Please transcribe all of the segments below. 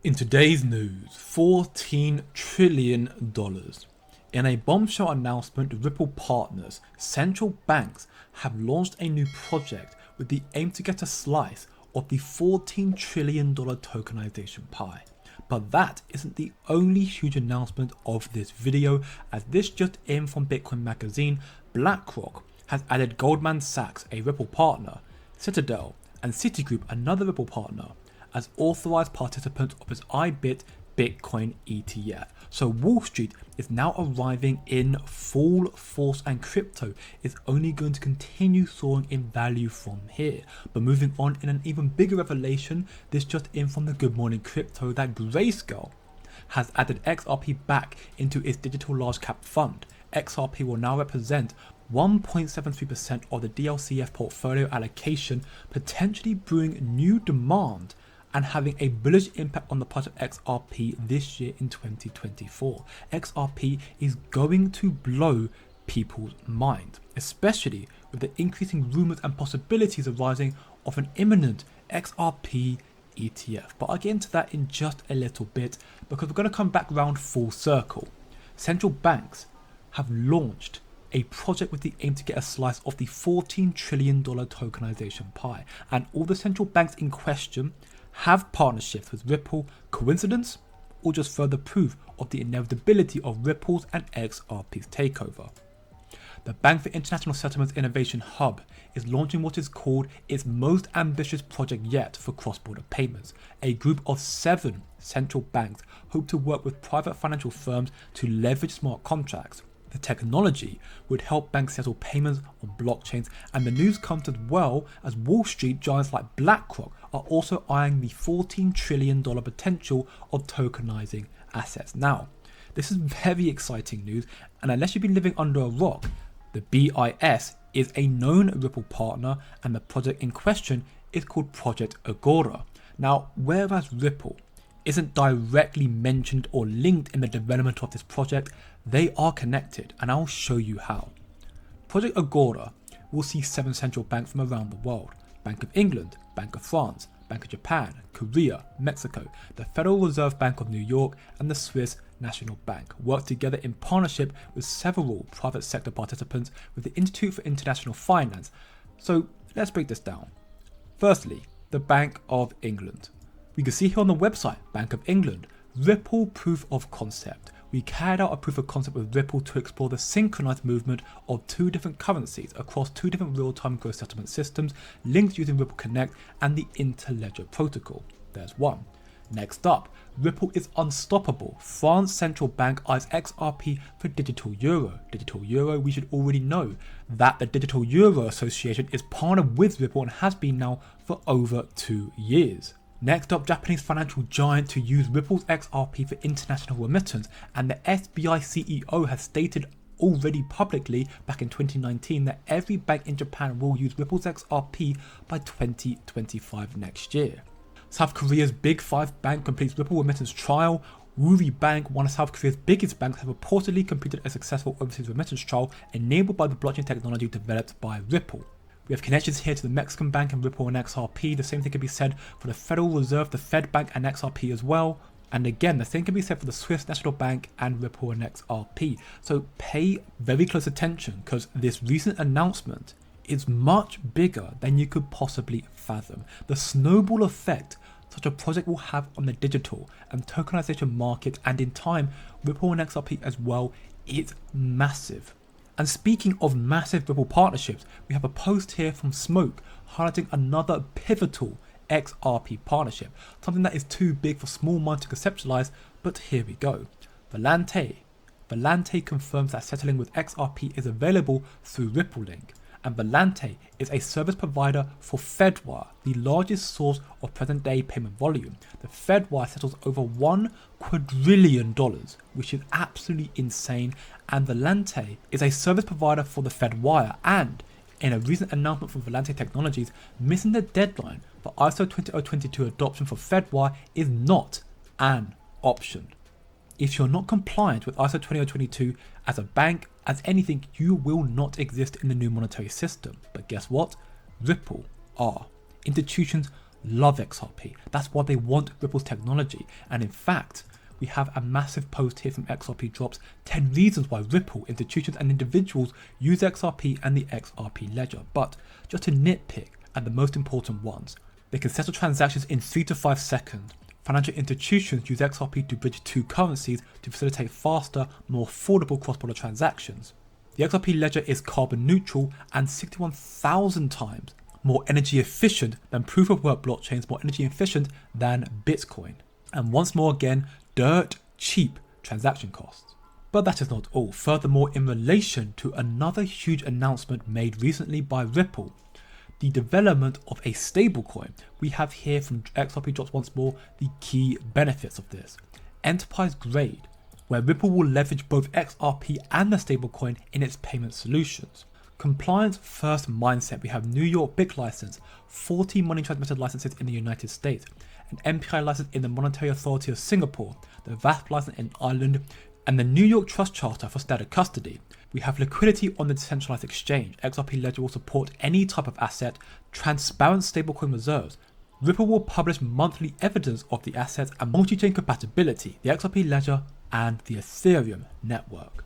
In today's news, $14 trillion. In a bombshell announcement, Ripple partners, central banks, have launched a new project with the aim to get a slice of the $14 trillion tokenization pie. But that isn't the only huge announcement of this video, as this just in from Bitcoin magazine, BlackRock has added Goldman Sachs, a Ripple partner, Citadel, and Citigroup, another Ripple partner, as authorized participants of its iBit Bitcoin ETF. So Wall Street is now arriving in full force, and crypto is only going to continue soaring in value from here. But moving on, in an even bigger revelation, this just in from the Good Morning Crypto, that Grayscale has added XRP back into its digital large cap fund. XRP will now represent 1.73% of the DLCF portfolio allocation, potentially brewing new demand and having a bullish impact on the price of XRP this year in 2024. XRP is going to blow people's mind, especially with the increasing rumors and possibilities arising of an imminent XRP ETF. But I'll get into that in just a little bit, because we're going to come back round full circle. Central banks have launched a project with the aim to get a slice of the $14 trillion tokenization pie, and all the central banks in question have partnerships with Ripple. Coincidence, or just further proof of the inevitability of Ripple's and XRP's takeover? The Bank for International Settlements Innovation Hub is launching what is called its most ambitious project yet for cross-border payments. A group of 7 central banks hope to work with private financial firms to leverage smart contracts. The technology would help banks settle payments on blockchains, and the news comes as well as Wall Street giants like BlackRock are also eyeing the $14 trillion potential of tokenizing assets. Now, this is very exciting news, and unless you've been living under a rock, the BIS is a known Ripple partner, and the project in question is called Project Agora. Now, whereas Ripple isn't directly mentioned or linked in the development of this project, they are connected, and I'll show you how. Project Agora will see 7 central banks from around the world: Bank of England, Bank of France, Bank of Japan, Korea, Mexico, the Federal Reserve Bank of New York, and the Swiss National Bank work together in partnership with several private sector participants with the Institute for International Finance. So let's break this down. Firstly, the Bank of England. We can see here on the website, Bank of England, Ripple Proof of Concept. We carried out a proof of concept with Ripple to explore the synchronized movement of 2 different currencies across 2 different real-time gross settlement systems linked using Ripple Connect and the Interledger protocol. There's one. Next up, Ripple is unstoppable. France Central Bank eyes XRP for digital euro. Digital euro, we should already know that the Digital Euro Association is partnered with Ripple and has been now for over 2 years. Next up, Japanese financial giant to use Ripple's XRP for international remittance, and the SBI CEO has stated already publicly back in 2019 that every bank in Japan will use Ripple's XRP by 2025 next year. South Korea's Big 5 bank completes Ripple remittance trial. Woori Bank, one of South Korea's biggest banks, have reportedly completed a successful overseas remittance trial enabled by the blockchain technology developed by Ripple. We have connections here to the Mexican Bank and Ripple and XRP. The same thing can be said for the Federal Reserve, the Fed Bank, and XRP as well. And again, the same can be said for the Swiss National Bank and Ripple and XRP. So pay very close attention, because this recent announcement is much bigger than you could possibly fathom. The snowball effect such a project will have on the digital and tokenization market, and in time, Ripple and XRP as well, is massive. And speaking of massive Ripple partnerships, we have a post here from Smoke highlighting another pivotal XRP partnership, something that is too big for small minds to conceptualize, but here we go. Volante confirms that settling with XRP is available through RippleLink, and Volante is a service provider for Fedwire, the largest source of present-day payment volume. The Fedwire settles over $1 quadrillion, which is absolutely insane, and Volante is a service provider for the Fedwire, and in a recent announcement from Volante Technologies, missing the deadline for ISO 20022 adoption for Fedwire is not an option. If you're not compliant with ISO 20022 as a bank, as anything, you will not exist in the new monetary system. But guess what? Ripple are. Institutions love XRP. That's why they want Ripple's technology. And in fact, we have a massive post here from XRP Drops, 10 reasons why Ripple, institutions and individuals use XRP and the XRP ledger. But just to nitpick at the most important ones, they can settle transactions in 3 to 5 seconds. Financial institutions use XRP to bridge two currencies to facilitate faster, more affordable cross-border transactions. The XRP ledger is carbon neutral and 61,000 times more energy efficient than proof of work blockchains, more energy efficient than Bitcoin. And once more again, dirt cheap transaction costs. But that is not all. Furthermore, in relation to another huge announcement made recently by Ripple, the development of a stablecoin, we have here from XRP Drops once more the key benefits of this. Enterprise grade, where Ripple will leverage both XRP and the stablecoin in its payment solutions. Compliance first mindset, we have New York BIC license, 40 money transmitter licenses in the United States, an MPI license in the Monetary Authority of Singapore, the VASP license in Ireland, and the New York Trust Charter for static custody. We have liquidity on the decentralized exchange. XRP Ledger will support any type of asset, transparent stablecoin reserves. Ripple will publish monthly evidence of the assets and multi-chain compatibility, the XRP Ledger and the Ethereum network.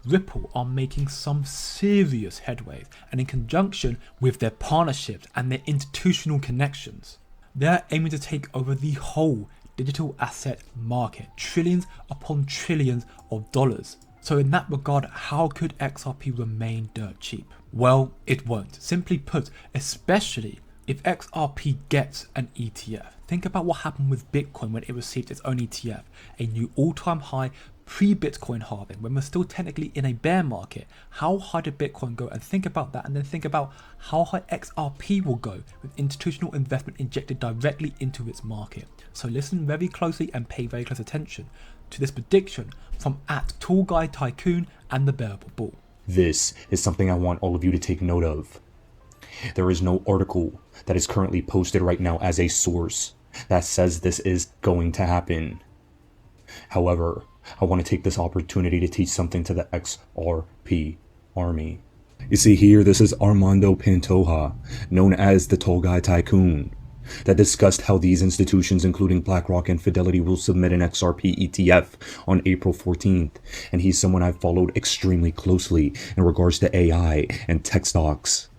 Ripple are making some serious headways, and in conjunction with their partnerships and their institutional connections, they're aiming to take over the whole digital asset market, trillions upon trillions of dollars. So in that regard, how could XRP remain dirt cheap? Well, it won't. Simply put, especially if XRP gets an ETF. Think about what happened with Bitcoin when it received its own ETF, a new all-time high pre-Bitcoin halving, when we're still technically in a bear market. How high did Bitcoin go? And think about that, and then think about how high XRP will go with institutional investment injected directly into its market. So listen very closely and pay very close attention to this prediction from @TallGuyTycoon and the Bearable Bull. This is something I want all of you to take note of. There is no article that is currently posted right now as a source that says this is going to happen. However, I want to take this opportunity to teach something to the XRP army. You see here, this is Armando Pantoja, known as the Tall Guy Tycoon, that discussed how these institutions, including BlackRock and Fidelity, will submit an XRP ETF on April 14th. And he's someone I've followed extremely closely in regards to AI and tech stocks.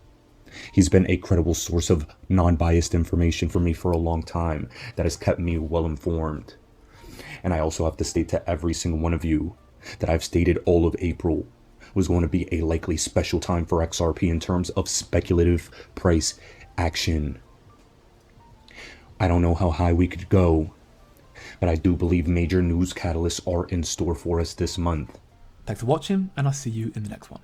He's been a credible source of non-biased information for me for a long time that has kept me well informed. And I also have to state to every single one of you that I've stated all of April was going to be a likely special time for XRP in terms of speculative price action. I don't know how high we could go, but I do believe major news catalysts are in store for us this month. Thanks for watching, and I'll see you in the next one.